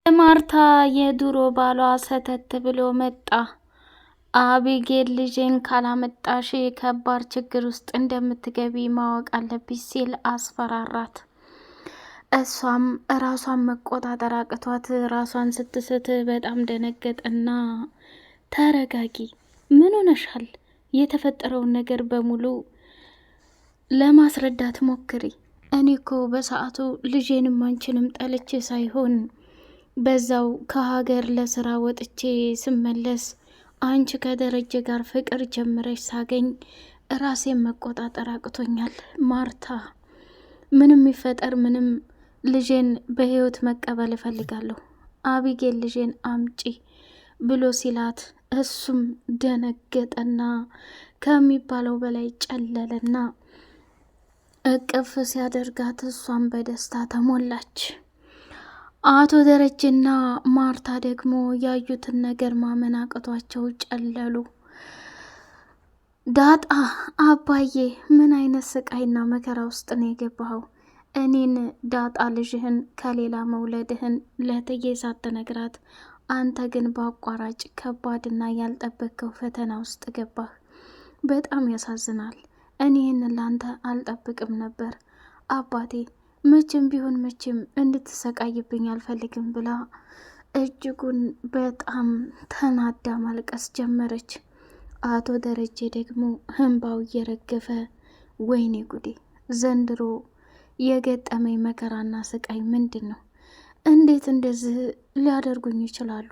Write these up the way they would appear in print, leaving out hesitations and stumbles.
ማርታ የድሮ ባሏ ሰተት ብሎ መጣ። አቢጌል ልጄን ካላመጣሽ ከባድ ችግር ውስጥ እንደምትገቢ ማወቅ አለብሽ ሲል አስፈራራት። እሷም ራሷን መቆጣጠር አቅቷት ራሷን ስትስት በጣም ደነገጠና ተረጋጊ፣ ምን ሆነሻል? የተፈጠረውን ነገር በሙሉ ለማስረዳት ሞክሪ። እኔ እኮ በሰዓቱ ልጄንም አንቺንም ጠልቼ ሳይሆን በዛው ከሀገር ለስራ ወጥቼ ስመለስ አንቺ ከደረጀ ጋር ፍቅር ጀምረሽ ሳገኝ ራሴን መቆጣጠር አቅቶኛል። ማርታ፣ ምንም ይፈጠር ምንም ልጄን በህይወት መቀበል እፈልጋለሁ። አቢጌል ልጄን አምጪ ብሎ ሲላት እሱም ደነገጠና ከሚባለው በላይ ጨለለና እቅፍ ሲያደርጋት እሷን በደስታ ተሞላች። አቶ ደረጀና ማርታ ደግሞ ያዩትን ነገር ማመን አቅቷቸው ጨለሉ። ዳጣ፣ አባዬ ምን አይነት ስቃይና መከራ ውስጥ ነው የገባኸው? እኔን ዳጣ ልጅህን ከሌላ መውለድህን ለእትዬ ሳትነግራት አንተ ግን በአቋራጭ ከባድና ያልጠበቅከው ፈተና ውስጥ ገባህ። በጣም ያሳዝናል። እኔ ይህንን ላንተ አልጠብቅም ነበር አባቴ። መቼም ቢሆን መቼም እንድትሰቃይብኝ አልፈልግም ብላ እጅጉን በጣም ተናዳ ማልቀስ ጀመረች። አቶ ደረጀ ደግሞ እንባው እየረገፈ ወይኔ ጉዴ፣ ዘንድሮ የገጠመኝ መከራና ስቃይ ምንድን ነው? እንዴት እንደዚህ ሊያደርጉኝ ይችላሉ?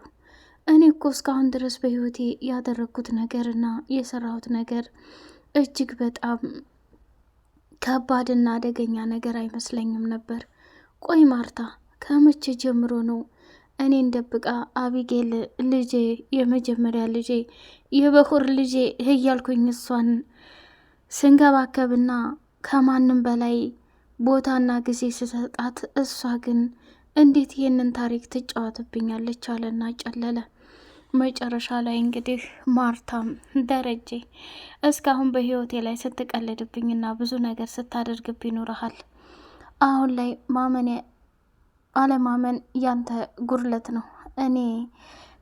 እኔ እኮ እስካሁን ድረስ በህይወቴ ያደረግኩት ነገርና የሰራሁት ነገር እጅግ በጣም ከባድና አደገኛ ነገር አይመስለኝም ነበር። ቆይ ማርታ፣ ከመቼ ጀምሮ ነው እኔን ደብቃ አቢጌል ልጄ፣ የመጀመሪያ ልጄ፣ የበኩር ልጄ እያልኩኝ እሷን ስንከባከብና ከማንም በላይ ቦታና ጊዜ ስሰጣት፣ እሷ ግን እንዴት ይህንን ታሪክ ትጫወትብኛለች? አለና ጨለለ። መጨረሻ ላይ እንግዲህ ማርታም ደረጀ እስካሁን በህይወቴ ላይ ስትቀልድብኝና ብዙ ነገር ስታደርግብኝ ኖረሃል። አሁን ላይ ማመን አለማመን ያንተ ጉድለት ነው። እኔ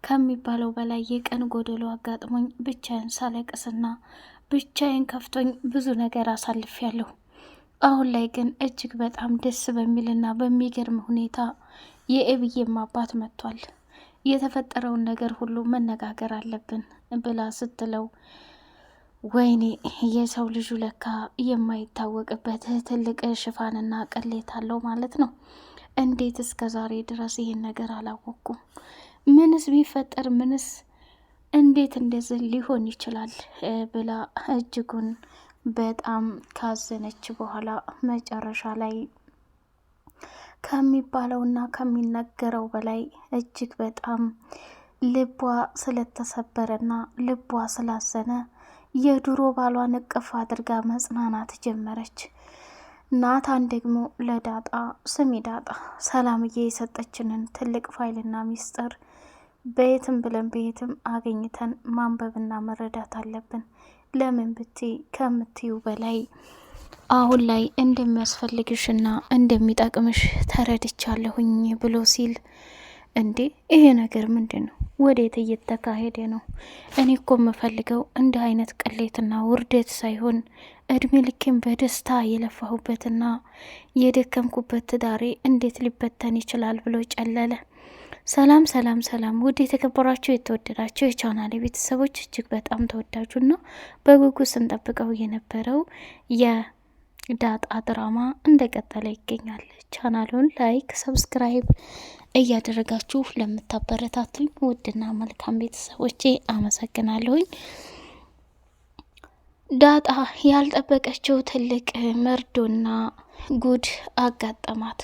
ከሚባለው በላይ የቀን ጎደሎ አጋጥሞኝ ብቻዬን ሳለቅስና ብቻዬን ከፍቶኝ ብዙ ነገር አሳልፌያለሁ። አሁን ላይ ግን እጅግ በጣም ደስ በሚልና በሚገርም ሁኔታ የኤብዬም አባት መጥቷል። የተፈጠረውን ነገር ሁሉ መነጋገር አለብን ብላ ስትለው፣ ወይኔ የሰው ልጁ ለካ የማይታወቅበት ትልቅ ሽፋንና ቅሌት አለው ማለት ነው። እንዴት እስከ ዛሬ ድረስ ይህን ነገር አላወቅኩም? ምንስ ቢፈጠር ምንስ እንዴት እንደዚህ ሊሆን ይችላል ብላ እጅጉን በጣም ካዘነች በኋላ መጨረሻ ላይ ከሚባለውና ከሚነገረው በላይ እጅግ በጣም ልቧ ስለተሰበረና ልቧ ስላዘነ የድሮ ባሏን እቅፍ አድርጋ መጽናናት ጀመረች። ናታን ደግሞ ለዳጣ፣ ስሚ ዳጣ፣ ሰላምዬ የሰጠችንን ትልቅ ፋይልና ሚስጥር በየትም ብለን በየትም አገኝተን ማንበብና መረዳት አለብን። ለምን ብትይ ከምትዩ በላይ አሁን ላይ እንደሚያስፈልግሽና እንደሚጠቅምሽ ተረድቻለሁኝ ብሎ ሲል፣ እንዴ ይሄ ነገር ምንድን ነው? ወዴት እየተካሄደ ነው? እኔ እኮ የምፈልገው እንዲህ አይነት ቅሌትና ውርደት ሳይሆን እድሜ ልኬን በደስታ የለፋሁበትና የደከምኩበት ትዳሬ እንዴት ሊበተን ይችላል ብሎ ጨለለ። ሰላም ሰላም ሰላም! ውድ የተከበራችሁ የተወደዳችሁ የቻናሌ ቤተሰቦች፣ እጅግ በጣም ተወዳጁና በጉጉት ስንጠብቀው የነበረው የዳጣ ድራማ እንደቀጠለ ይገኛል። ቻናሉን ላይክ፣ ሰብስክራይብ እያደረጋችሁ ለምታበረታቱኝ ውድና መልካም ቤተሰቦቼ አመሰግናለሁኝ። ዳጣ ያልጠበቀችው ትልቅ መርዶና ጉድ አጋጠማት።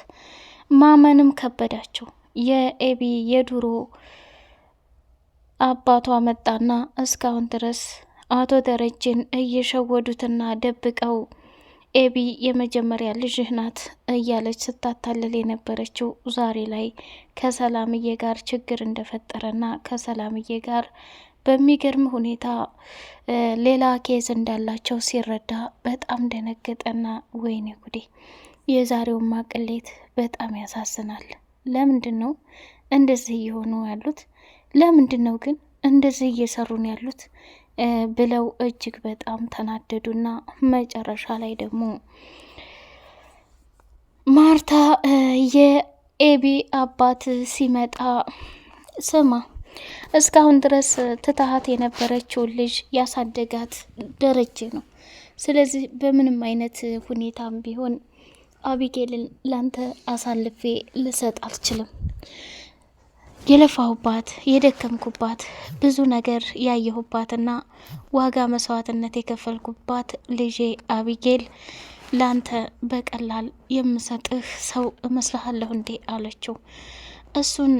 ማመንም ከበዳቸው። የኤቢ የድሮ አባቷ መጣና እስካሁን ድረስ አቶ ደረጀን እየሸወዱትና ደብቀው ኤቢ የመጀመሪያ ልጅህ ናት እያለች ስታታልል የነበረችው ዛሬ ላይ ከሰላምዬ ጋር ችግር እንደፈጠረና ከሰላምዬ ጋር በሚገርም ሁኔታ ሌላ ኬዝ እንዳላቸው ሲረዳ በጣም ደነገጠና ወይኔ ጉዴ፣ የዛሬውን ማቅሌት በጣም ያሳዝናል። ለምንድን ነው እንደዚህ እየሆኑ ያሉት? ለምንድን ነው ግን እንደዚህ እየሰሩ ነው ያሉት? ብለው እጅግ በጣም ተናደዱና መጨረሻ ላይ ደግሞ ማርታ የኤቢ አባት ሲመጣ ስማ እስካሁን ድረስ ትታሃት የነበረችውን ልጅ ያሳደጋት ደረጀ ነው። ስለዚህ በምንም አይነት ሁኔታም ቢሆን አቢጌልን ላንተ አሳልፌ ልሰጥ አልችልም። የለፋሁባት የደከምኩባት ብዙ ነገር ያየሁባትና ዋጋ መስዋዕትነት የከፈልኩባት ልጄ አቢጌል ላንተ በቀላል የምሰጥህ ሰው እመስልሃለሁ እንዴ አለችው። እሱን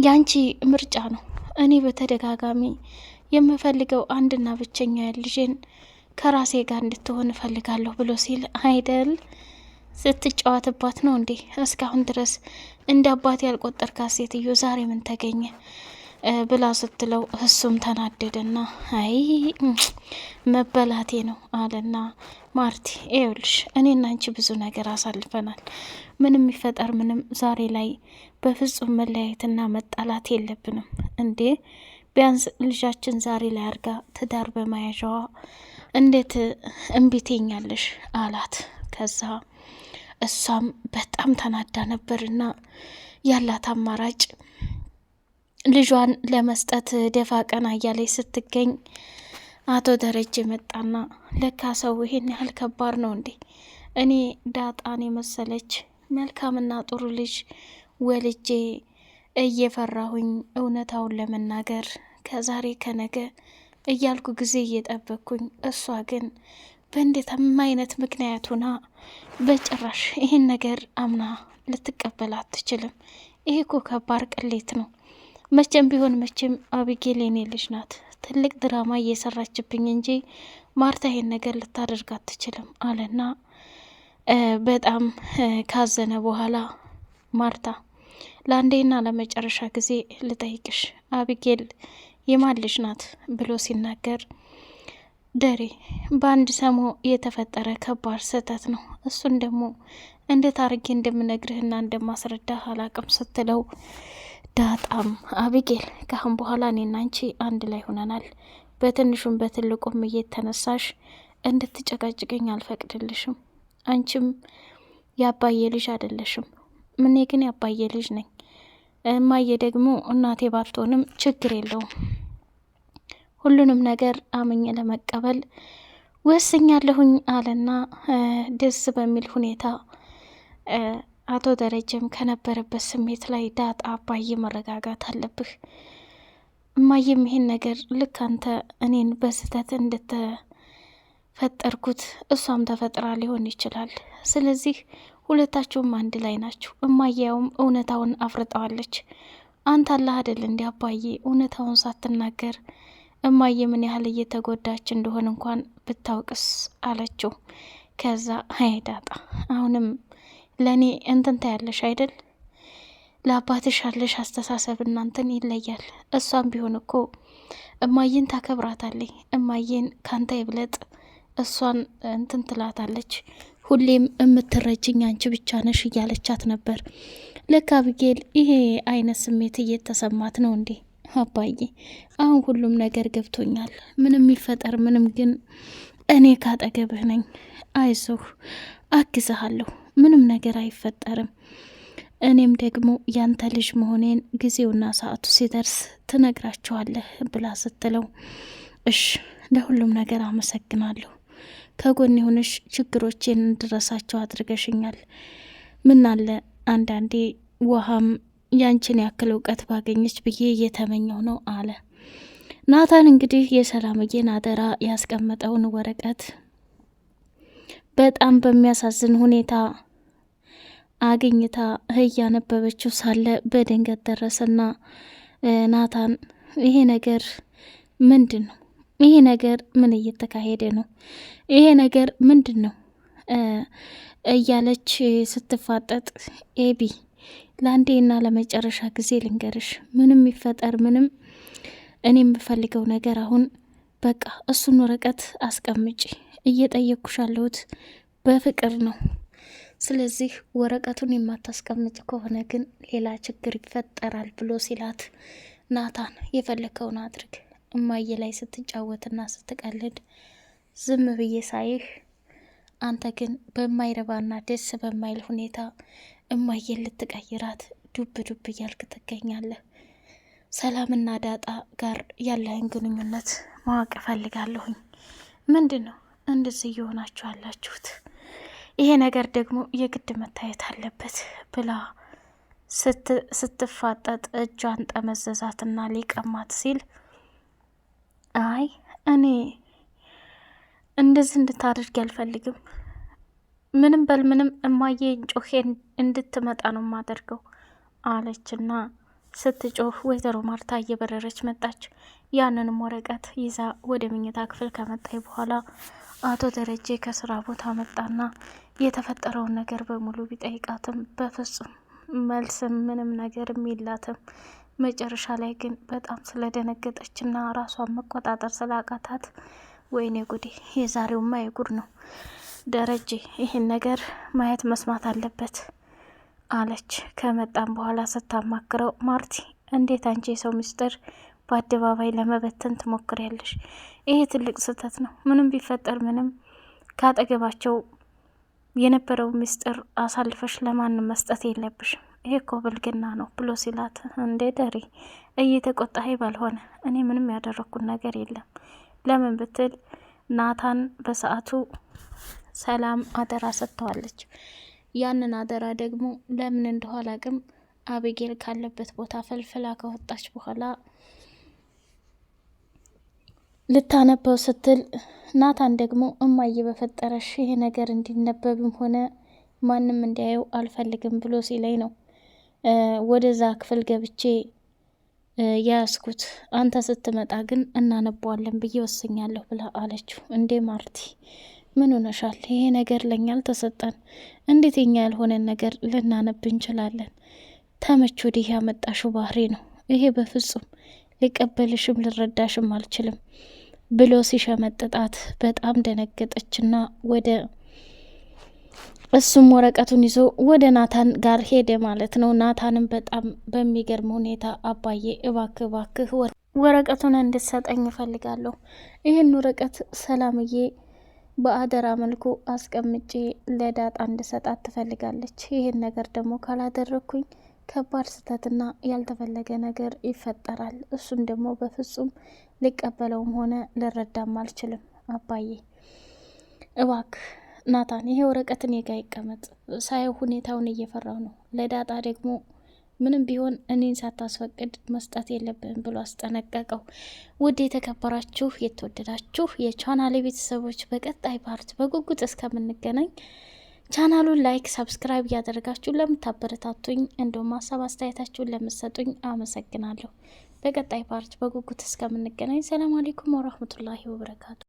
ያንቺ ምርጫ ነው። እኔ በተደጋጋሚ የምፈልገው አንድና ብቸኛ ልጄን ከራሴ ጋር እንድትሆን እፈልጋለሁ ብሎ ሲል አይደል ስትጫወትባት ነው እንዴ እስካሁን ድረስ እንደ አባት ያልቆጠርካት ሴትዮ ዛሬ ምን ተገኘ ብላ ስትለው እሱም ተናደደና አይ መበላቴ ነው አለና ማርቲ ይኸውልሽ እኔና አንቺ ብዙ ነገር አሳልፈናል። ምንም ይፈጠር ምንም ዛሬ ላይ በፍጹም መለያየትና መጣላት የለብንም እንዴ። ቢያንስ ልጃችን ዛሬ ላይ አርጋ ትዳር በመያዣዋ እንዴት እምቢቴኛለሽ አላት። ከዛ እሷም በጣም ተናዳ ነበርና ያላት አማራጭ ልጇን ለመስጠት ደፋ ቀና እያለች ስትገኝ አቶ ደረጀ መጣና ለካ ሰው ይሄን ያህል ከባድ ነው እንዴ? እኔ ዳጣን የመሰለች መልካምና ጥሩ ልጅ ወልጄ እየፈራሁኝ እውነታውን ለመናገር ከዛሬ ከነገ እያልኩ ጊዜ እየጠበቅኩኝ፣ እሷ ግን በእንዴትም አይነት ምክንያት ሆና በጭራሽ ይህን ነገር አምና ልትቀበል አትችልም። ይሄ እኮ ከባድ ቅሌት ነው። መቼም ቢሆን መቼም አቢጌል የኔ ልጅ ናት። ትልቅ ድራማ እየሰራችብኝ እንጂ ማርታ ይሄን ነገር ልታደርግ አትችልም አለና በጣም ካዘነ በኋላ ማርታ ለአንዴና ለመጨረሻ ጊዜ ልጠይቅሽ፣ አቢጌል የማን ልጅ ናት ብሎ ሲናገር ደሬ በአንድ ሰሞ የተፈጠረ ከባድ ስህተት ነው። እሱን ደግሞ እንዴት አርጌ እንደምነግርህና እንደማስረዳህ አላቅም ስትለው ዳጣም አቢጌል ካሁን በኋላ እኔና አንቺ አንድ ላይ ሆነናል። በትንሹም በትልቁም እየተነሳሽ እንድትጨቃጭቀኝ አልፈቅድልሽም። አንቺም ያባዬ ልጅ አይደለሽም። እኔ ግን ያባዬ ልጅ ነኝ። እማዬ ደግሞ እናቴ ባትሆንም ችግር የለውም። ሁሉንም ነገር አምኜ ለመቀበል ወስኛለሁኝ አለና ደስ በሚል ሁኔታ አቶ ደረጀም ከነበረበት ስሜት ላይ ዳጣ አባዬ መረጋጋት አለብህ፣ እማዬም ይሄን ነገር ልክ አንተ እኔን በስህተት እንደተፈጠርኩት እሷም ተፈጥራ ሊሆን ይችላል። ስለዚህ ሁለታቸውም አንድ ላይ ናቸው። እማዬውም እውነታውን አፍርጠዋለች። አንተ አላህ አይደል እንዲ አባዬ እውነታውን ሳትናገር እማዬ ምን ያህል እየተጎዳች እንደሆነ እንኳን ብታውቅስ አለችው። ከዛ አይ ዳጣ አሁንም ለእኔ እንትን ታያለሽ አይደል? ለአባትሽ ያለሽ አስተሳሰብ እናንተን ይለያል። እሷም ቢሆን እኮ እማዬን ታከብራታለች። እማዬን ካንተ ይብለጥ እሷን እንትን ትላታለች። ሁሌም የምትረጅኝ አንቺ ብቻ ነሽ እያለቻት ነበር። ለካ አቢጌል ይሄ አይነት ስሜት እየተሰማት ነው እንዴ? አባዬ አሁን ሁሉም ነገር ገብቶኛል። ምንም ይፈጠር ምንም ግን እኔ ካጠገብህ ነኝ። አይዞህ፣ አግዝሃለሁ። ምንም ነገር አይፈጠርም። እኔም ደግሞ ያንተ ልጅ መሆኔን ጊዜውና ሰዓቱ ሲደርስ ትነግራቸዋለህ ብላ ስትለው እሽ፣ ለሁሉም ነገር አመሰግናለሁ። ከጎን የሆነሽ ችግሮቼን እንድረሳቸው አድርገሽኛል። ምናለ አንዳንዴ ውሃም ያንቺን ያክል እውቀት ባገኘች ብዬ እየተመኘው ነው አለ ናታን። እንግዲህ የሰላምዬን አደራ ያስቀመጠውን ወረቀት በጣም በሚያሳዝን ሁኔታ አግኝታ እያነበበችው ሳለ በድንገት ደረሰና ናታን ይሄ ነገር ምንድን ነው? ይሄ ነገር ምን እየተካሄደ ነው? ይሄ ነገር ምንድን ነው እያለች ስትፋጠጥ ኤቢ ለአንዴና ለመጨረሻ ጊዜ ልንገርሽ፣ ምንም ይፈጠር ምንም እኔ የምፈልገው ነገር አሁን በቃ እሱን ወረቀት አስቀምጪ። እየጠየቅኩሽ ያለሁት በፍቅር ነው። ስለዚህ ወረቀቱን የማታስቀምጭ ከሆነ ግን ሌላ ችግር ይፈጠራል ብሎ ሲላት፣ ናታን የፈለከውን አድርግ፣ እማዬ ላይ ስትጫወትና ስትቀልድ ዝም ብዬ ሳይህ፣ አንተ ግን በማይረባና ደስ በማይል ሁኔታ እማዬን ልትቀይራት ዱብ ዱብ እያልክ ትገኛለህ። ሰላምና ዳጣ ጋር ያለህን ግንኙነት ማወቅ እፈልጋለሁኝ። ምንድን ነው እንደዚህ እየሆናችሁ ያላችሁት? ይሄ ነገር ደግሞ የግድ መታየት አለበት ብላ ስትፋጠጥ እጇን ጠመዘዛትና ሊቀማት ሲል፣ አይ እኔ እንደዚህ እንድታደርግ አልፈልግም። ምንም በል ምንም እማዬ ጮሄ እንድትመጣ ነው የማደርገው አለችና ስትጮህ ወይዘሮ ማርታ እየበረረች መጣች። ያንንም ወረቀት ይዛ ወደ መኝታ ክፍል ከመጣይ በኋላ አቶ ደረጀ ከስራ ቦታ መጣና የተፈጠረውን ነገር በሙሉ ቢጠይቃትም በፍጹም መልስም ምንም ነገርም የላትም። መጨረሻ ላይ ግን በጣም ስለደነገጠችና ራሷን መቆጣጠር ስላቃታት፣ ወይኔ ጉዴ የዛሬውማ የጉድ ነው፣ ደረጀ ይህን ነገር ማየት መስማት አለበት አለች። ከመጣም በኋላ ስታማክረው፣ ማርቲ እንዴት አንቺ የሰው ምስጢር በአደባባይ ለመበተን ትሞክሪያለሽ? ይሄ ትልቅ ስህተት ነው። ምንም ቢፈጠር ምንም ካጠገባቸው የነበረው ምስጢር አሳልፈሽ ለማንም መስጠት የለብሽም። ይሄ እኮ ብልግና ነው ብሎ ሲላት፣ እንዴ ደሬ እየተቆጣሄ ባልሆነ እኔ ምንም ያደረኩት ነገር የለም። ለምን ብትል ናታን በሰዓቱ ሰላም አደራ ሰጥተዋለች። ያንን አደራ ደግሞ ለምን እንደሆነ አላቅም አቤጌል ካለበት ቦታ ፈልፍላ ከወጣች በኋላ ልታነበው ስትል ናታን ደግሞ እማዬ በፈጠረሽ ይሄ ነገር እንዲነበብም ሆነ ማንም እንዲያየው አልፈልግም ብሎ ሲለኝ ነው ወደዛ ክፍል ገብቼ ያስኩት። አንተ ስትመጣ ግን እናነበዋለን ብዬ ወስኛለሁ ብላ አለችው። እንዴ ማርቲ ምን ሆነሻል? ይሄ ነገር ለኛ አልተሰጠን፣ እንዴት የኛ ያልሆነን ነገር ልናነብ እንችላለን? ተመች ወዲህ ያመጣሽው ባህሪ ነው ይሄ፣ በፍጹም ሊቀበልሽም ልረዳሽም አልችልም ብሎ ሲሸመጥጣት በጣም ደነገጠችና ወደ እሱም ወረቀቱን ይዞ ወደ ናታን ጋር ሄደ ማለት ነው። ናታንም በጣም በሚገርም ሁኔታ አባዬ እባክህ እባክህ ወረቀቱን እንድትሰጠኝ እፈልጋለሁ። ይህን ወረቀት ሰላምዬ በአደራ መልኩ አስቀምጬ ለዳጣ እንድሰጣት ትፈልጋለች። ይህን ነገር ደግሞ ካላደረግኩኝ ከባድ ስህተትና ያልተፈለገ ነገር ይፈጠራል። እሱም ደግሞ በፍጹም ሊቀበለውም ሆነ ልረዳም አልችልም። አባዬ እባክህ ናታን ይሄ ወረቀት እኔ ጋ ይቀመጥ፣ ሳየው ሁኔታውን እየፈራው ነው። ለዳጣ ደግሞ ምንም ቢሆን እኔን ሳታስፈቅድ መስጠት የለብህም ብሎ አስጠነቀቀው። ውድ የተከበራችሁ የተወደዳችሁ የቻናሌ ቤተሰቦች በቀጣይ ፓርት በጉጉት እስከምንገናኝ ቻናሉን ላይክ፣ ሰብስክራይብ እያደረጋችሁ ለምታበረታቱኝ እንዲሁም ሀሳብ አስተያየታችሁን ለምትሰጡኝ አመሰግናለሁ። በቀጣይ ፓርት በጉጉት እስከምንገናኝ ሰላም አለይኩም ወራህመቱላሂ ወበረካቱ።